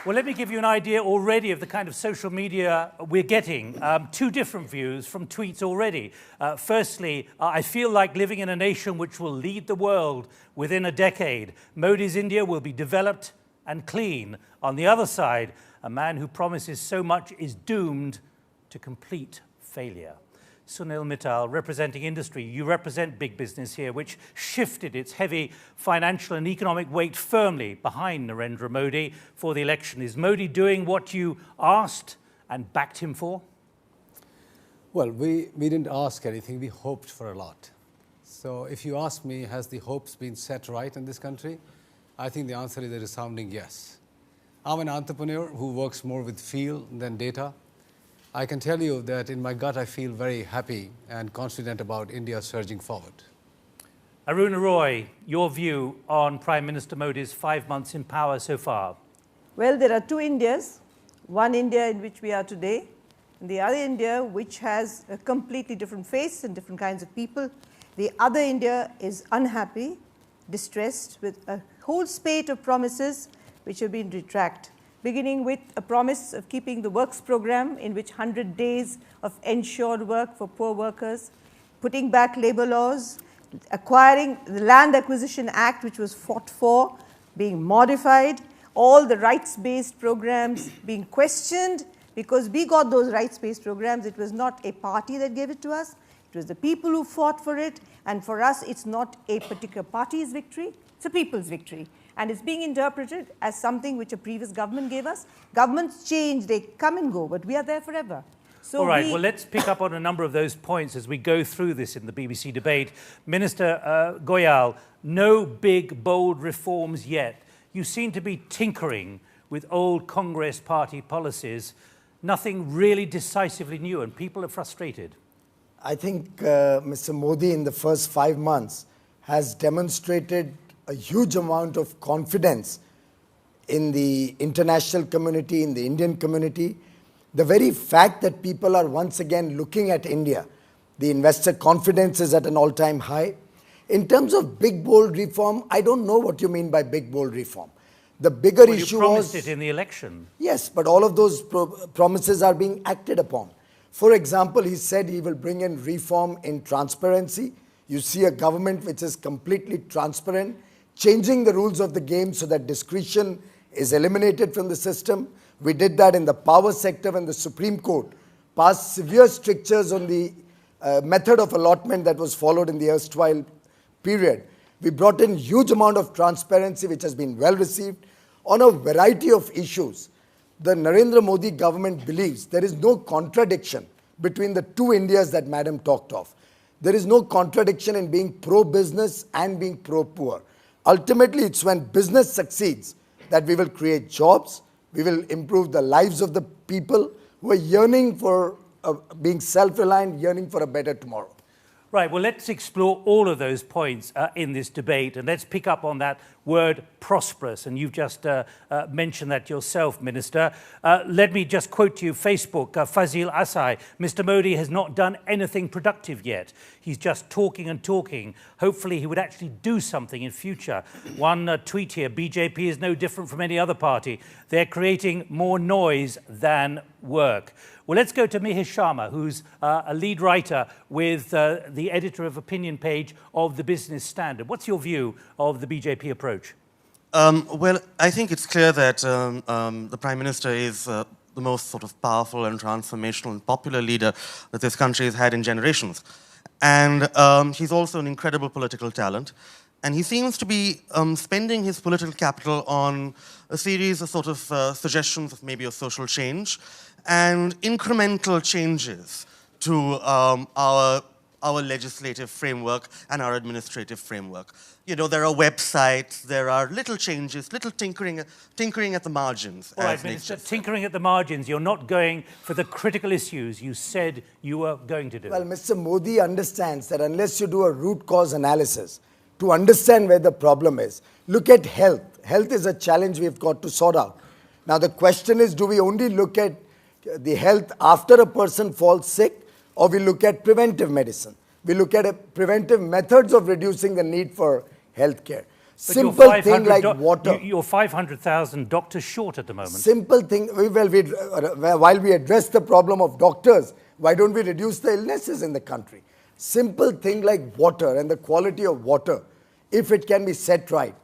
Well, let me give you an idea already of the kind of social media we're getting. Two different views from tweets already. Firstly, I feel like living in a nation which will lead the world within a decade. Modi's India will be developed and clean. On the other side, a man who promises so much is doomed to complete failure. Sunil Mittal, representing industry, you represent big business here, which shifted its heavy financial and economic weight firmly behind Narendra Modi for the election. Is Modi doing what you asked and backed him for? Well, we didn't ask anything, we hoped for a lot. So if you ask me, has the hopes been set right in this country? I think the answer is a resounding yes. I'm an entrepreneur who works more with feel than data. I can tell you that in my gut I feel very happy and confident about India surging forward. Arun Roy, your view on Prime Minister Modi's 5 months in power so far? Well, there are two Indias. One India in which we are today, and the other India which has a completely different face and different kinds of people. The other India is unhappy, distressed, with a whole spate of promises which have been retracted. Beginning with a promise of keeping the works program, in which 100 days of ensured work for poor workers, putting back labour laws, acquiring the Land Acquisition Act, which was fought for, being modified, all the rights-based programs being questioned, because we got those rights-based programs. It was not a party that gave it to us. It was the people who fought for it. And for us, it's not a particular party's victory. It's a people's victory. And it's being interpreted as something which a previous government gave us. Governments change, they come and go, but we are there forever. So all right, well, let's pick up on a number of those points as we go through this in the BBC debate. Minister Goyal, no big, bold reforms yet. You seem to be tinkering with old Congress party policies. Nothing really decisively new, and people are frustrated. I think Mr. Modi in the first 5 months has demonstrated a huge amount of confidence in the international community, in the Indian community. The very fact that people are once again looking at India, the investor confidence is at an all-time high. In terms of big, bold reform, I don't know what you mean by big, bold reform. The bigger issue you promised it in the election. Yes, but all of those promises are being acted upon. For example, he said he will bring in reform in transparency. You see a government which is completely transparent, changing the rules of the game so that discretion is eliminated from the system. We did that in the power sector when the Supreme Court passed severe strictures on the method of allotment that was followed in the erstwhile period. We brought in huge amount of transparency which has been well received on a variety of issues. The Narendra Modi government believes there is no contradiction between the two Indias that Madam talked of. There is no contradiction in being pro-business and being pro-poor. Ultimately, it's when business succeeds that we will create jobs, we will improve the lives of the people who are yearning for being self-reliant, yearning for a better tomorrow. Right, well, let's explore all of those points in this debate, and let's pick up on that word prosperous, and you've just mentioned that yourself, Minister. Let me just quote to you Facebook, Fazil Asai, Mr. Modi has not done anything productive yet. He's just talking and talking. Hopefully he would actually do something in future. One tweet here, BJP is no different from any other party. They're creating more noise than work. Well, let's go to Mihir Sharma, who's a lead writer with the editor of opinion page of the Business Standard. What's your view of the BJP approach? Well, I think it's clear that the Prime Minister is the most sort of powerful and transformational and popular leader that this country has had in generations. And he's also an incredible political talent. And he seems to be spending his political capital on a series of sort of suggestions of maybe a social change and incremental changes to our legislative framework and our administrative framework. You know, there are websites, there are little changes, little tinkering at the margins. All right, Minister, tinkering at the margins. You're not going for the critical issues you said you were going to do. Well, Mr. Modi understands that unless you do a root cause analysis to understand where the problem is, look at health. Health is a challenge we've got to sort out. Now, the question is, do we only look at the health after a person falls sick, or we look at preventive medicine? We look at preventive methods of reducing the need for health care. Simple thing like water. You're 500,000 doctors short at the moment. Simple thing, while we address the problem of doctors, why don't we reduce the illnesses in the country? Simple thing like water and the quality of water, if it can be set right.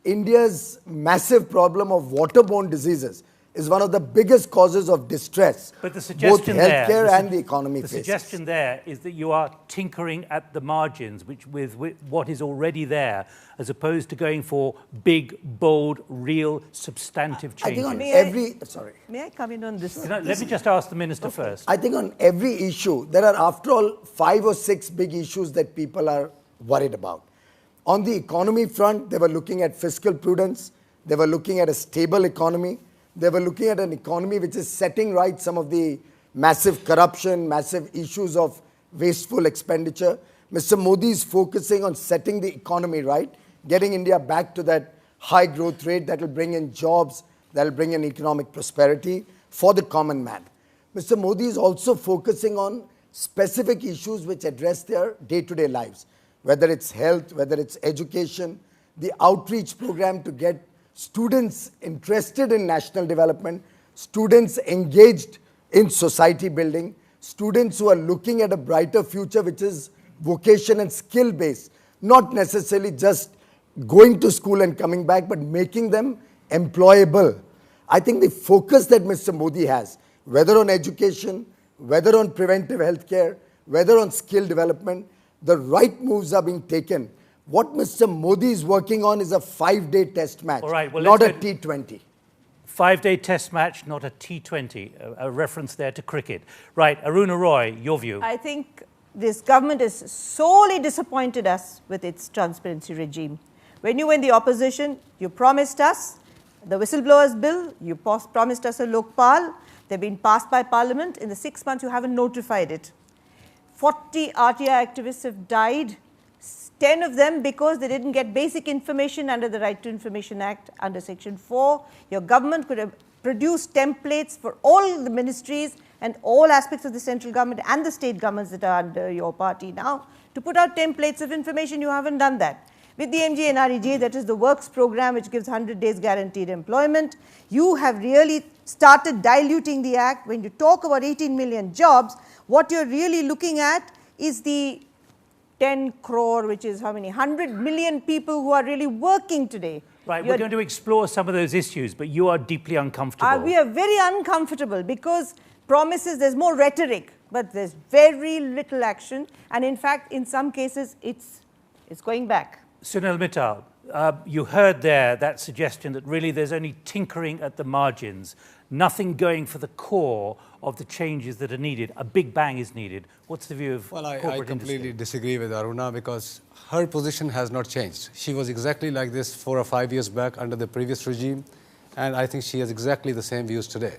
India's massive problem of waterborne diseases is one of the biggest causes of distress, but the suggestion both healthcare and the economy the faces. suggestion there is that you are tinkering at the margins with what is already there, as opposed to going for big, bold, real, substantive changes. I think on May I come in on this? Let me just ask the Minister first. I think on every issue, there are after all 5 or 6 big issues that people are worried about. On the economy front, they were looking at fiscal prudence, they were looking at a stable economy, they were looking at an economy which is setting right some of the massive corruption, massive issues of wasteful expenditure. Mr. Modi is focusing on setting the economy right, getting India back to that high growth rate that will bring in jobs, that will bring in economic prosperity for the common man. Mr. Modi is also focusing on specific issues which address their day-to-day lives, whether it's health, whether it's education, the outreach program to get students interested in national development, students engaged in society building, students who are looking at a brighter future which is vocation and skill based, not necessarily just going to school and coming back, but making them employable. I think the focus that Mr. Modi has, whether on education, whether on preventive healthcare, whether on skill development, the right moves are being taken. What Mr. Modi is working on is a 5-day test match, not a T20. 5-day test match, not a T20, a reference there to cricket. Right, Arun Roy, your view. I think this government has sorely disappointed us with its transparency regime. When you were in the opposition, you promised us the whistleblowers bill, you promised us a Lokpal, they've been passed by Parliament. In the 6 months, you haven't notified it. 40 RTI activists have died, 10 of them because they didn't get basic information under the Right to Information Act under Section 4. Your government could have produced templates for all the ministries and all aspects of the central government and the state governments that are under your party now to put out templates of information. You haven't done that. With the MGNREG, that is the works program which gives 100 days guaranteed employment, you have really started diluting the act. When you talk about 18 million jobs, what you're really looking at is the 10 crore, which is how many? 100 million people who are really working today. Right, we're going to explore some of those issues, but you are deeply uncomfortable. We are very uncomfortable because promises, there's more rhetoric, but there's very little action. And in fact, in some cases, it's going back. Sunil Mittal, you heard there that suggestion that really there's only tinkering at the margins, nothing going for the core of the changes that are needed. A big bang is needed. What's the view of Well, I corporate completely industry? disagree with Aruna because her position has not changed. She was exactly like this 4 or 5 years back under the previous regime, and I think she has exactly the same views today.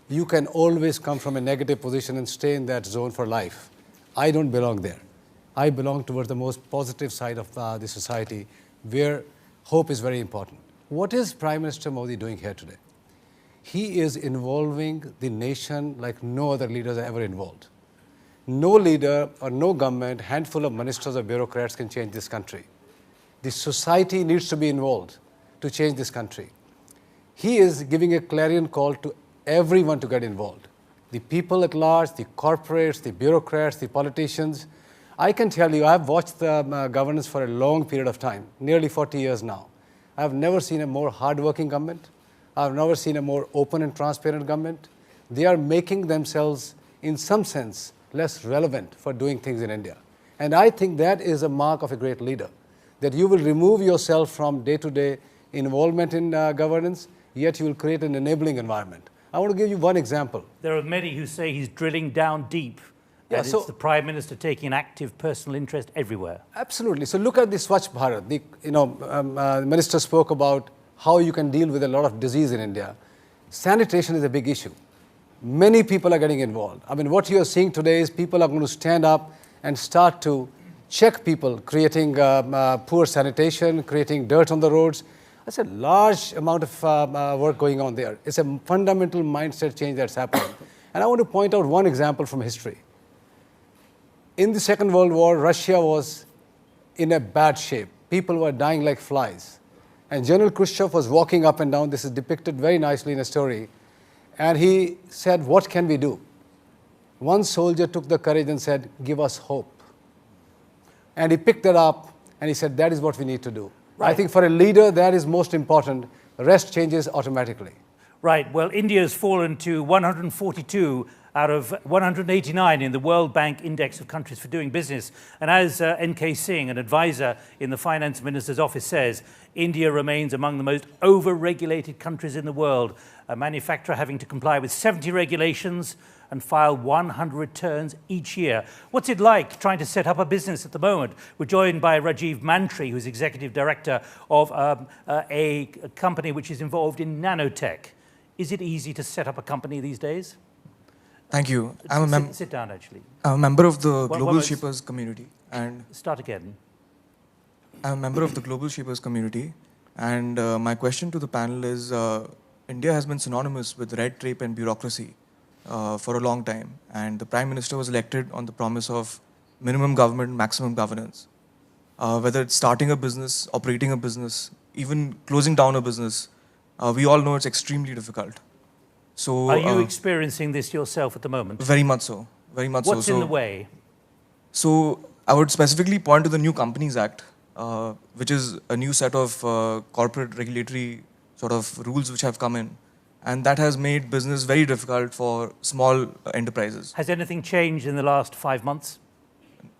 You can always come from a negative position and stay in that zone for life. I don't belong there. I belong towards the most positive side of the society where hope is very important. What is Prime Minister Modi doing here today? He is involving the nation like no other leaders are ever involved. No leader or no government, handful of ministers or bureaucrats can change this country. The society needs to be involved to change this country. He is giving a clarion call to everyone to get involved. The people at large, the corporates, the bureaucrats, the politicians. I can tell you, I've watched the governance for a long period of time, nearly 40 years now. I've never seen a more hardworking government. I've never seen a more open and transparent government. They are making themselves, in some sense, less relevant for doing things in India. And I think that is a mark of a great leader, that you will remove yourself from day-to-day involvement in governance, yet you will create an enabling environment. I want to give you one example. There are many who say he's drilling down deep. And it's the Prime Minister taking an active personal interest everywhere. Absolutely. So look at the Swachh Bharat. The minister spoke about how you can deal with a lot of disease in India. Sanitation is a big issue. Many people are getting involved. I mean, what you are seeing today is people are going to stand up and start to check people, creating poor sanitation, creating dirt on the roads. That's a large amount of work going on there. It's a fundamental mindset change that's happening. And I want to point out one example from history. In the Second World War, Russia was in a bad shape. People were dying like flies. And General Khrushchev was walking up and down. This is depicted very nicely in a story. And he said, what can we do? One soldier took the courage and said, give us hope. And he picked it up and he said, that is what we need to do. Right. I think for a leader, that is most important. The rest changes automatically. Right. Well, India has fallen to 142 out of 189 in the World Bank Index of Countries for Doing Business. And as N.K. Singh, an advisor in the Finance Minister's office, says, India remains among the most over-regulated countries in the world, a manufacturer having to comply with 70 regulations and file 100 returns each year. What's it like trying to set up a business at the moment? We're joined by Rajiv Mantri, who's executive director of a company which is involved in nanotech. Is it easy to set up a company these days? Thank you. Sit down, actually. I'm a member of the Global Shapers community. And start again. I'm a member of the Global Shapers community. And my question to the panel is, India has been synonymous with red tape and bureaucracy for a long time. And the Prime Minister was elected on the promise of minimum government, maximum governance. Whether it's starting a business, operating a business, even closing down a business, we all know it's extremely difficult. So, are you experiencing this yourself at the moment? Very much so. Very much What's in the way? So I would specifically point to the New Companies Act, which is a new set of corporate regulatory sort of rules which have come in. And that has made business very difficult for small enterprises. Has anything changed in the last 5 months?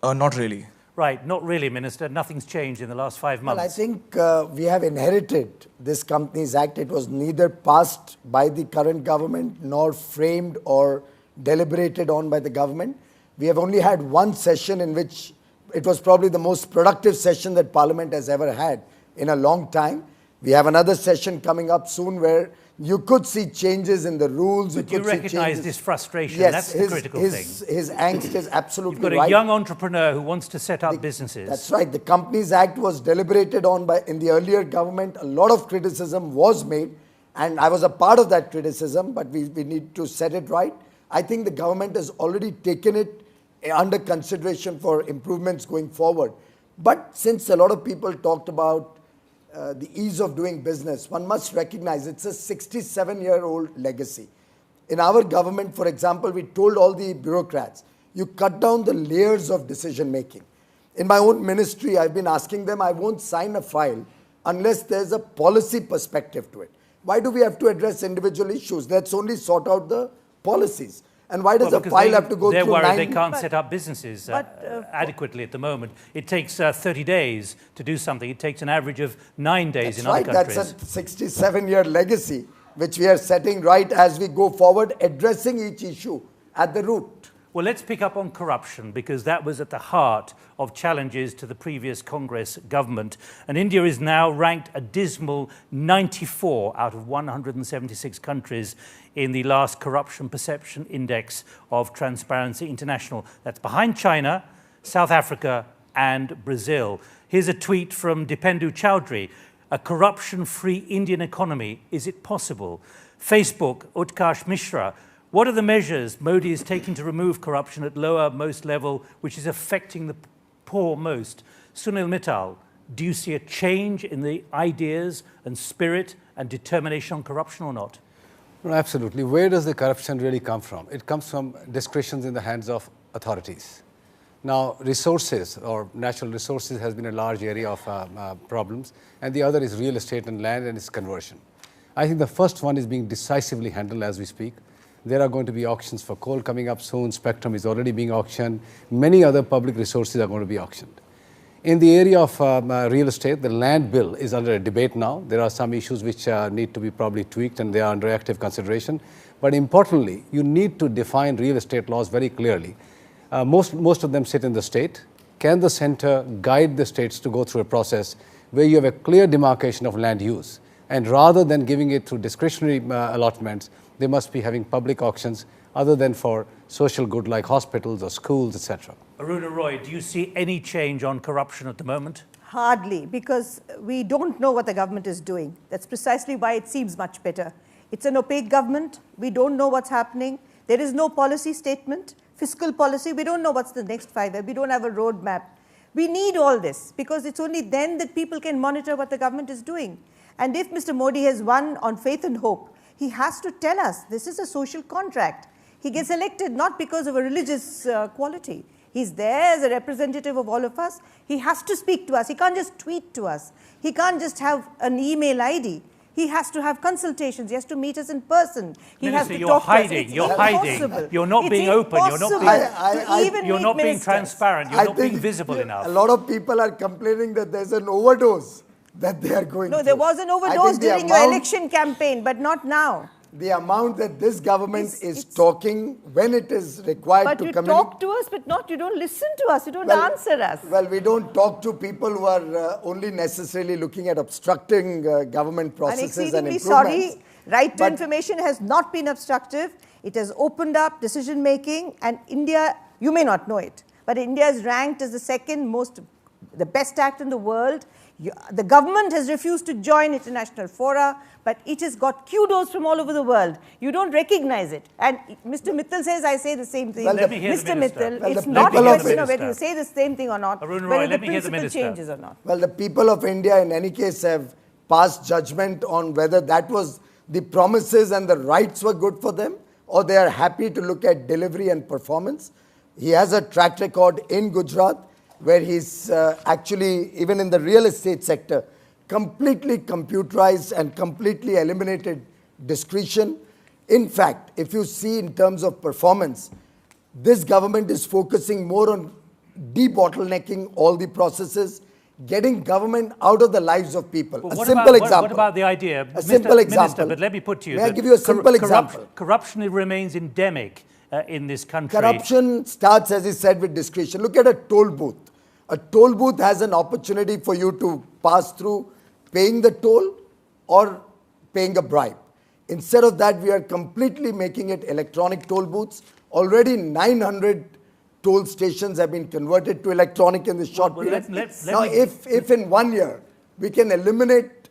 Not really. Right, not really, Minister. Nothing's changed in the last 5 months. Well, I think we have inherited this Companies Act. It was neither passed by the current government nor framed or deliberated on by the government. We have only had one session in which it was probably the most productive session that Parliament has ever had in a long time. We have another session coming up soon where you could see changes in the rules. But you recognise this frustration. Yes, that's the critical thing. His angst is absolutely right. You've got a young entrepreneur who wants to set up businesses. That's right. The Companies Act was deliberated on in the earlier government. A lot of criticism was made, and I was a part of that criticism, but we need to set it right. I think the government has already taken it under consideration for improvements going forward. But since a lot of people talked about the ease of doing business, one must recognize it's a 67-year-old legacy. In our government, for example, we told all the bureaucrats, you cut down the layers of decision making. In my own ministry, I've been asking them, I won't sign a file unless there's a policy perspective to it. Why do we have to address individual issues? Let's only sort out the policies. And why does a file have to go through 9? They're worried they can't set up businesses adequately at the moment. It takes 30 days to do something. It takes an average of 9 days in other countries. That's a 67-year legacy, which we are setting right as we go forward, addressing each issue at the root. Well, let's pick up on corruption, because that was at the heart of challenges to the previous Congress government. And India is now ranked a dismal 94 out of 176 countries in the last Corruption Perception Index of Transparency International. That's behind China, South Africa, and Brazil. Here's a tweet from Dipendu Chowdhury. A corruption-free Indian economy, is it possible? Facebook, Utkarsh Mishra. What are the measures Modi is taking to remove corruption at lower-most level, which is affecting the poor most? Sunil Mittal, do you see a change in the ideas and spirit and determination on corruption or not? No, absolutely. Where does the corruption really come from? It comes from discretions in the hands of authorities. Now, resources or natural resources has been a large area of problems, and the other is real estate and land and its conversion. I think the first one is being decisively handled as we speak. There are going to be auctions for coal coming up soon. Spectrum is already being auctioned. Many other public resources are going to be auctioned. In the area of real estate, the land bill is under a debate now. There are some issues which need to be probably tweaked, and they are under active consideration. But importantly, you need to define real estate laws very clearly. Most of them sit in the state. Can the center guide the states to go through a process where you have a clear demarcation of land use? And rather than giving it through discretionary allotments, they must be having public auctions other than for social good like hospitals or schools, etc. Aruna Roy, do you see any change on corruption at the moment? Hardly, because we don't know what the government is doing. That's precisely why it seems much better. It's an opaque government. We don't know what's happening. There is no policy statement, fiscal policy. We don't know what's the next 5 years. We don't have a roadmap. We need all this, because it's only then that people can monitor what the government is doing. And if Mr. Modi has won on faith and hope, he has to tell us this is a social contract. He gets elected not because of a religious quality. He's there as a representative of all of us. He has to speak to us. He can't just tweet to us. He can't just have an email ID. He has to have consultations. He has to meet us in person. He has Minister, to you're talk hiding. to us. You're hiding. You're not being open. You're not being transparent. You're not being visible enough. A lot of people are complaining that there's an overdose that they are going No, through. there was an overdose during your election campaign, but not now. The amount that this government is talking when it is required But to you communicate. talk to us, but you don't listen to us. You don't answer us. Well, we don't talk to people who are only necessarily looking at obstructing government processes and exceedingly improvements. sorry, right to information has not been obstructive. It has opened up decision making, and India, you may not know it, but India is ranked as the best act in the world. The government has refused to join international fora, but it has got kudos from all over the world. You don't recognize it. And Mr. Mittal says, I say the same thing. Well, let me hear the Mr. minister. Mittal, Well, it's the not a people of question of it- whether you say the same thing or not, Arun Roy, whether the let me hear the principle minister. changes or not. Well, the people of India in any case have passed judgment on whether that was the promises and the rights were good for them, or they are happy to look at delivery and performance. He has a track record in Gujarat where he's actually, even in the real estate sector, completely computerized and completely eliminated discretion. In fact, if you see in terms of performance, this government is focusing more on debottlenecking all the processes, getting government out of the lives of people. Well, A what simple about, example. What about the idea? A simple example. Minister, but let me put to you. May I that give you a simple example? Corruption remains endemic in this country. Corruption starts, as he said, with discretion. Look at a toll booth. A toll booth has an opportunity for you to pass through paying the toll or paying a bribe. Instead of that, we are completely making it electronic toll booths. Already 900 toll stations have been converted to electronic in this short period. Now, if in 1 year we can eliminate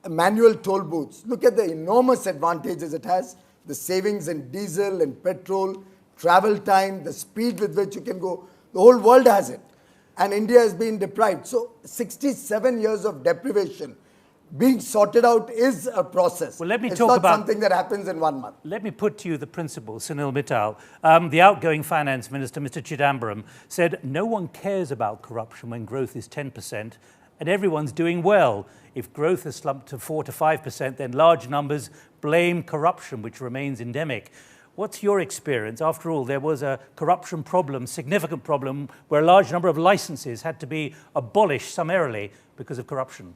manual toll booths, look at the enormous advantages it has, the savings in diesel and petrol, travel time, the speed with which you can go. The whole world has it. And India has been deprived. So 67 years of deprivation being sorted out is a process. Well, let me it's talk not about something that happens in 1 month. Let me put to you the principle, Sunil Mittal. The outgoing finance minister, Mr. Chidambaram, said no one cares about corruption when growth is 10% and everyone's doing well. If growth has slumped to 4 to 5%, then large numbers blame corruption, which remains endemic. What's your experience? After all, there was a corruption problem, significant problem, where a large number of licenses had to be abolished summarily because of corruption.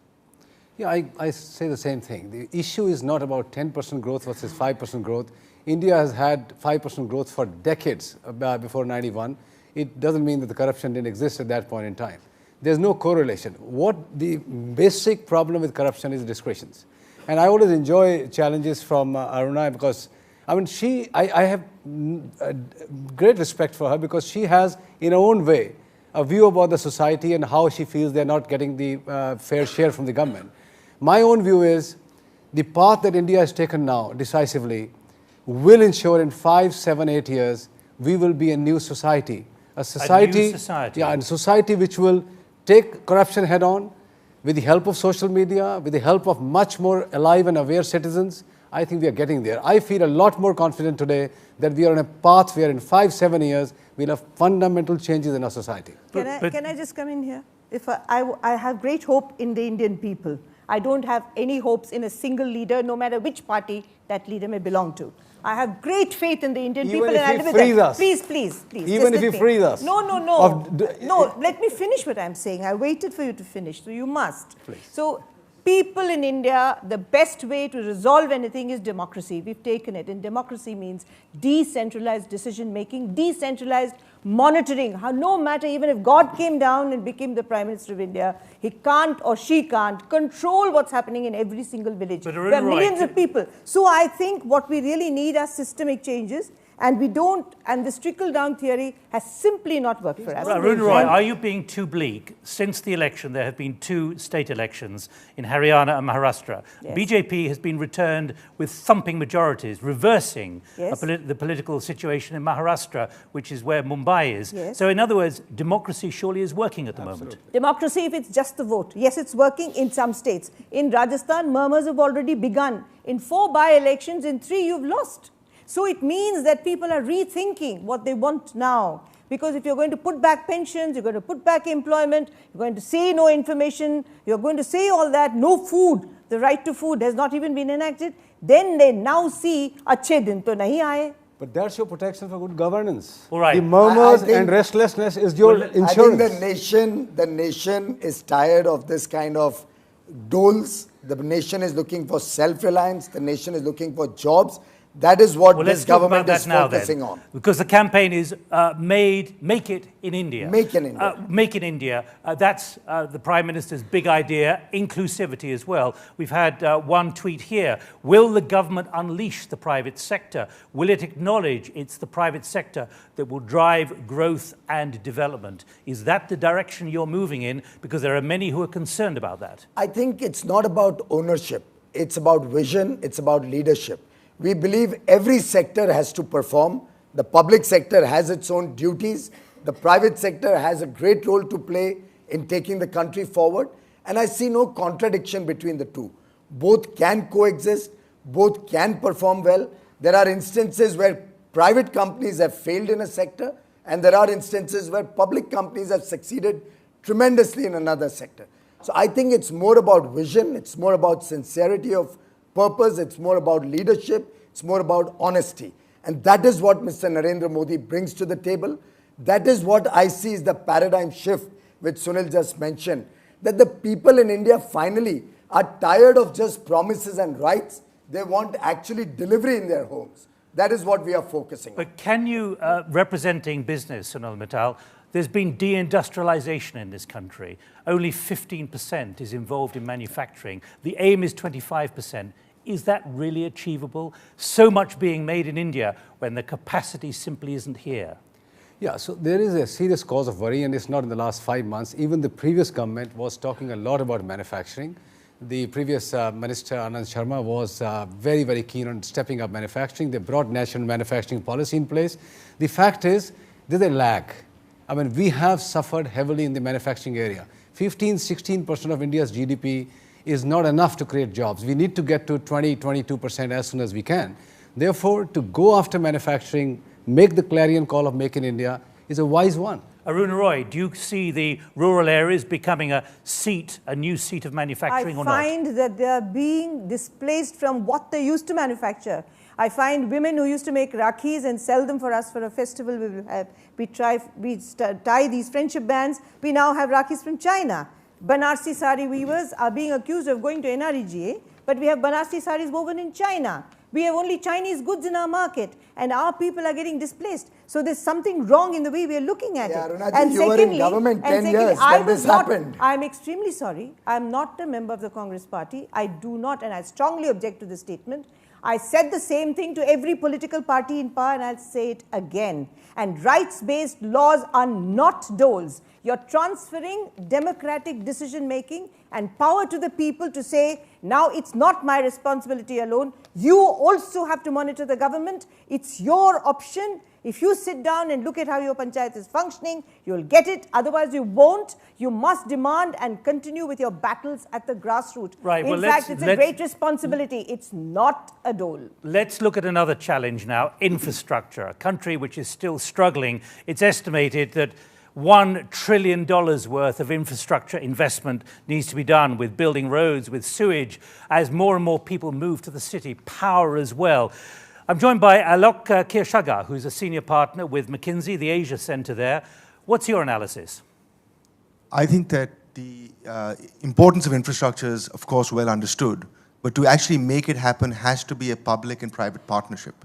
Yeah, I say the same thing. The issue is not about 10% growth versus 5% growth. India has had 5% growth for decades before 91. It doesn't mean that the corruption didn't exist at that point in time. There's no correlation. What the basic problem with corruption is discretions. And I always enjoy challenges from Aruna because, I mean, I have great respect for her because she has, in her own way, a view about the society and how she feels they're not getting the fair share from the government. My own view is the path that India has taken now decisively will ensure in 5, 7, 8 years we will be a new society. A society, yeah, a society which will take corruption head on with the help of social media, with the help of much more alive and aware citizens. I think we are getting there. I feel a lot more confident today that we are on a path where in 5, 7 years we'll have fundamental changes in our society. Can I just come in here? I have great hope in the Indian people. I don't have any hopes in a single leader, no matter which party that leader may belong to. I have great faith in the Indian people. Even if he frees us. Please. Even if he frees us. No. No, let me finish what I'm saying. I waited for you to finish, so you must. Please. So, people in India, the best way to resolve anything is democracy. We've taken it. And democracy means decentralized decision-making, decentralized monitoring. No matter, even if God came down and became the Prime Minister of India, he can't or she can't control what's happening in every single village. There are millions of people. So I think what we really need are systemic changes. And we don't, and this trickle-down theory has simply not worked for us. Arun Roy, are you being too bleak? Since the election, there have been 2 state elections in Haryana and Maharashtra. Yes. BJP has been returned with thumping majorities, reversing Yes. the political situation in Maharashtra, which is where Mumbai is. Yes. So in other words, democracy surely is working at the moment. Democracy, if it's just the vote. Yes, it's working in some states. In Rajasthan, murmurs have already begun. In 4 by-elections, in 3 you've lost. So it means that people are rethinking what they want now. Because if you're going to put back pensions, you're going to put back employment, you're going to say no information, you're going to say all that, no food, the right to food has not even been enacted, then they now see, achhe din to nahi aaye. But that's your protection for good governance. All right. The murmurs I think- and restlessness is your insurance. I think the nation is tired of this kind of doles. The nation is looking for self-reliance. The nation is looking for jobs. That is what Well, this let's talk about government that is now focusing then, on. because the campaign is make it in India. Make in India. Make in India. That's the Prime Minister's big idea, inclusivity as well. We've had one tweet here. Will the government unleash the private sector? Will it acknowledge it's the private sector that will drive growth and development? Is that the direction you're moving in? Because there are many who are concerned about that. I think it's not about ownership. It's about vision. It's about leadership. We believe every sector has to perform. The public sector has its own duties. The private sector has a great role to play in taking the country forward. And I see no contradiction between the two. Both can coexist. Both can perform well. There are instances where private companies have failed in a sector, and there are instances where public companies have succeeded tremendously in another sector. So I think it's more about vision. It's more about sincerity of purpose, it's more about leadership, it's more about honesty. And that is what Mr. Narendra Modi brings to the table. That is what I see is the paradigm shift which Sunil just mentioned. That the people in India finally are tired of just promises and rights. They want actually delivery in their homes. That is what we are focusing on. But can you, representing business, Sunil Mittal, there's been deindustrialization in this country. Only 15% is involved in manufacturing. The aim is 25%. Is that really achievable? So much being made in India when the capacity simply isn't here. Yeah, so there is a serious cause of worry, and it's not in the last 5 months. Even the previous government was talking a lot about manufacturing. The previous Minister Anand Sharma was very, very keen on stepping up manufacturing. They brought national manufacturing policy in place. The fact is, there's a lag. I mean, we have suffered heavily in the manufacturing area. 16% of India's GDP is not enough to create jobs. We need to get to 22% as soon as we can. Therefore, to go after manufacturing, make the clarion call of Make in India is a wise one. Arun Roy, do you see the rural areas becoming a new seat of manufacturing or not? I find that they are being displaced from what they used to manufacture. I find women who used to make rakhis and sell them for us for a festival, we tie these friendship bands. We now have rakhis from China. Banarsi sari weavers are being accused of going to NREGA, but we have Banarsi saris woven in China. We have only Chinese goods in our market, and our people are getting displaced. So there's something wrong in the way we are looking at it. Arunati, And you were in government 10 years when this happened. I'm extremely sorry. I'm not a member of the Congress party. I do not, and I strongly object to this statement. I said the same thing to every political party in power, and I'll say it again. And rights-based laws are not doles. You're transferring democratic decision-making and power to the people to say, now it's not my responsibility alone. You also have to monitor the government. It's your option. If you sit down and look at how your panchayat is functioning, you'll get it. Otherwise, you won't. You must demand and continue with your battles at the grassroots. Right, In fact, it's a great responsibility. It's not a dole. Let's look at another challenge now, infrastructure. A country which is still struggling. It's estimated that $1 trillion worth of infrastructure investment needs to be done with building roads, with sewage, as more and more people move to the city, power as well. I'm joined by Alok Kirshaga, who's a senior partner with McKinsey, the Asia Centre there. What's your analysis? I think that the importance of infrastructure is, of course, well understood. But to actually make it happen has to be a public and private partnership.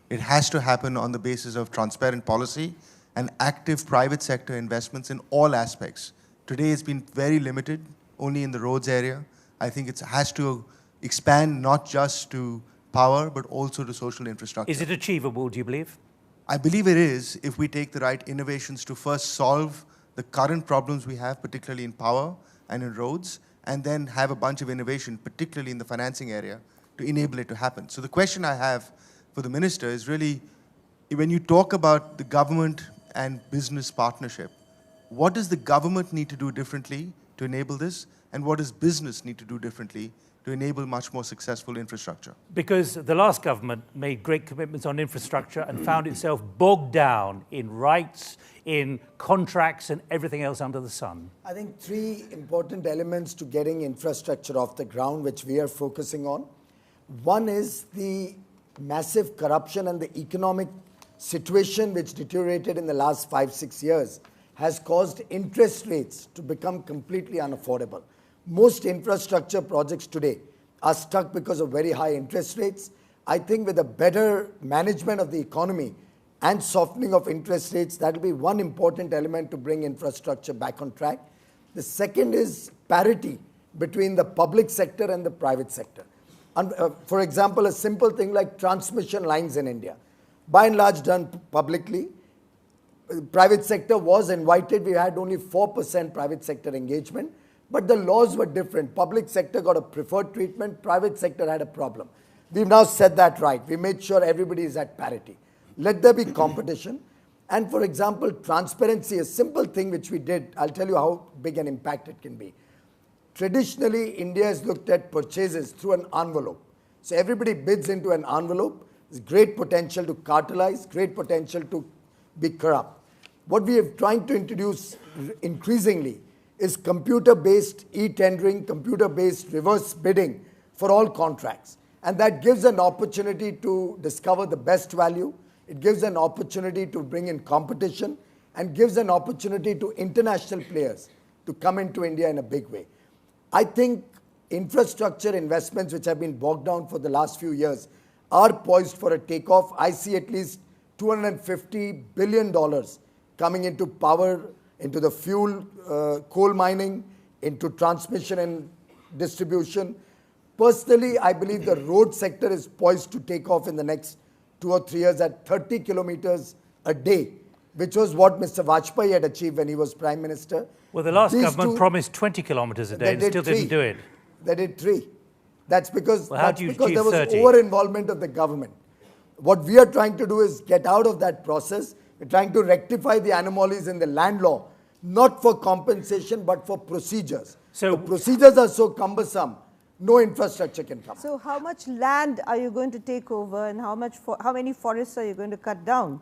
It has to happen on the basis of transparent policy and active private sector investments in all aspects. Today it's been very limited, only in the roads area. I think it has to expand not just to power, but also to social infrastructure. Is it achievable, do you believe? I believe it is if we take the right innovations to first solve the current problems we have, particularly in power and in roads, and then have a bunch of innovation, particularly in the financing area, to enable it to happen. So the question I have for the minister is really, when you talk about the government and business partnership, what does the government need to do differently to enable this, and what does business need to do differently to enable much more successful infrastructure? Because the last government made great commitments on infrastructure and found itself bogged down in rights, in contracts and everything else under the sun. I think three important elements to getting infrastructure off the ground, which we are focusing on. One is the massive corruption and the economic situation which deteriorated in the last 5-6 years has caused interest rates to become completely unaffordable. Most infrastructure projects today are stuck because of very high interest rates. I think with a better management of the economy and softening of interest rates, that will be one important element to bring infrastructure back on track. The second is parity between the public sector and the private sector. For example, a simple thing like transmission lines in India, by and large done publicly. Private sector was invited. We had only 4% private sector engagement, but the laws were different. Public sector got a preferred treatment, private sector had a problem. We've now set that right. We made sure everybody is at parity. Let there be competition. And for example, transparency, a simple thing which we did, I'll tell you how big an impact it can be. Traditionally, India has looked at purchases through an envelope. So everybody bids into an envelope. There's great potential to cartelize, great potential to be corrupt. What we are trying to introduce increasingly is computer-based e-tendering, computer-based reverse bidding for all contracts. And that gives an opportunity to discover the best value. It gives an opportunity to bring in competition and gives an opportunity to international players to come into India in a big way. I think infrastructure investments which have been bogged down for the last few years are poised for a takeoff. I see at least $250 billion coming into power, into the fuel, coal mining, into transmission and distribution. Personally, I believe the road sector is poised to take off in the next 2 or 3 years at 30 kilometers a day, which was what Mr. Vajpayee had achieved when he was Prime Minister. Well, the last government promised 20 kilometers a day and still didn't do it. They did 3. That's because, well, there was over-involvement of the government. What we are trying to do is get out of that process. We're trying to rectify the anomalies in the land law, not for compensation, but for procedures. So the procedures are so cumbersome, no infrastructure can come. So how much land are you going to take over, and how many forests are you going to cut down?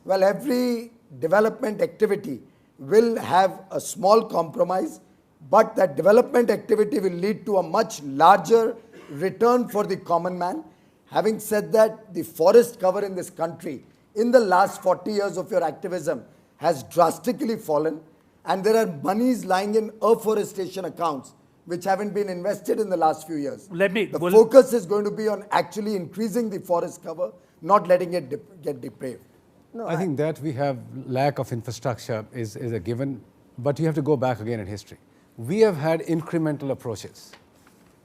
Well, every development activity will have a small compromise, but that development activity will lead to a much larger return for the common man. Having said that, the forest cover in this country in the last 40 years of your activism has drastically fallen, and there are monies lying in afforestation accounts which haven't been invested in the last few years. The focus is going to be on actually increasing the forest cover, not letting it get depraved. No, I think that we have lack of infrastructure is a given, but you have to go back again in history. We have had incremental approaches.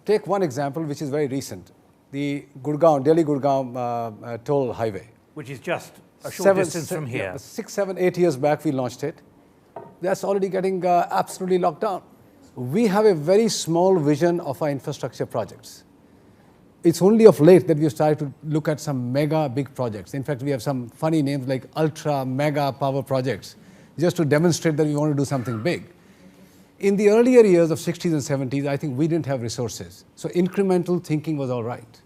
Take one example which is very recent, the Delhi-Gurgaon toll highway. Which is just a short distance from here. 6, 7, 8 years back we launched it. That's already getting absolutely locked down. We have a very small vision of our infrastructure projects. It's only of late that we have started to look at some mega big projects. In fact, we have some funny names like ultra mega power projects, just to demonstrate that we want to do something big. In the earlier years of 60s and 70s, I think we didn't have resources. So incremental thinking was all right.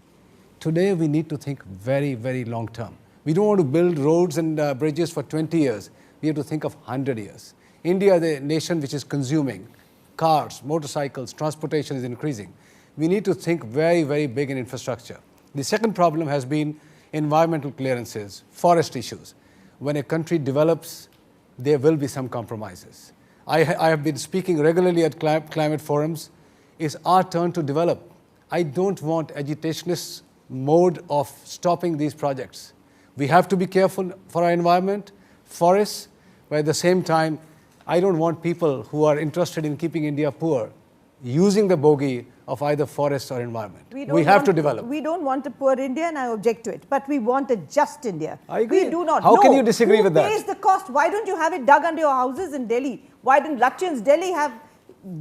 Today, we need to think very, very long term. We don't want to build roads and bridges for 20 years. We have to think of 100 years. India is a nation which is consuming cars, motorcycles, transportation is increasing. We need to think very, very big in infrastructure. The second problem has been environmental clearances, forest issues. When a country develops, there will be some compromises. I have been speaking regularly at climate forums. It's our turn to develop. I don't want agitationist mode of stopping these projects. We have to be careful for our environment, forests, but at the same time, I don't want people who are interested in keeping India poor using the bogey of either forest or environment. don't We have want- to develop. We don't want a poor India, and I object to it. But we want a just India. I agree. We do not. How can No. you disagree Who with that? Who pays the cost? Why don't you have it dug under your houses in Delhi? Why didn't Russians Delhi have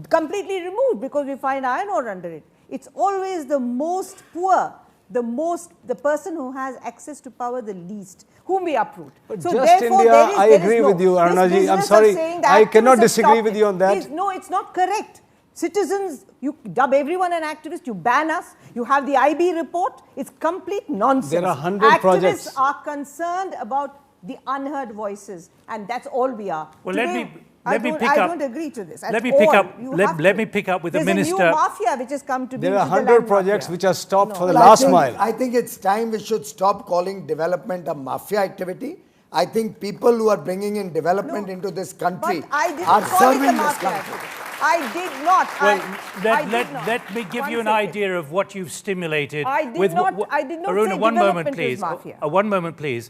completely removed because we find iron ore under it? It's always the most poor, the person who has access to power the least, whom we uproot. But so just therefore, India, there is, I there is agree no, with you, this Arunaji. I'm business of sorry, saying the I cannot activists have disagree stopped with it you on that. is- no, it's not correct. Citizens, you dub everyone an activist, you ban us, you have the IB report, it's complete nonsense. There are 100 Activists projects. are concerned about the unheard voices, and that's all we are. Well, Today, let me pick I up. don't agree to this. Let at me pick all. up. You Let, have let to. me pick up with the There's minister. a new mafia which has come to be. There are which is the 100 land projects mafia. which are stopped for the Well, last mile. I think it's time we should stop calling development a mafia activity. I think people who are bringing in development No, into this country But I didn't are call it serving a this mafia country. activity. I did not. Well, I did not. let me give One you an second. idea of what you've stimulated. I did with not- I did not Aruna, say one moment, development is please. mafia. One moment, please.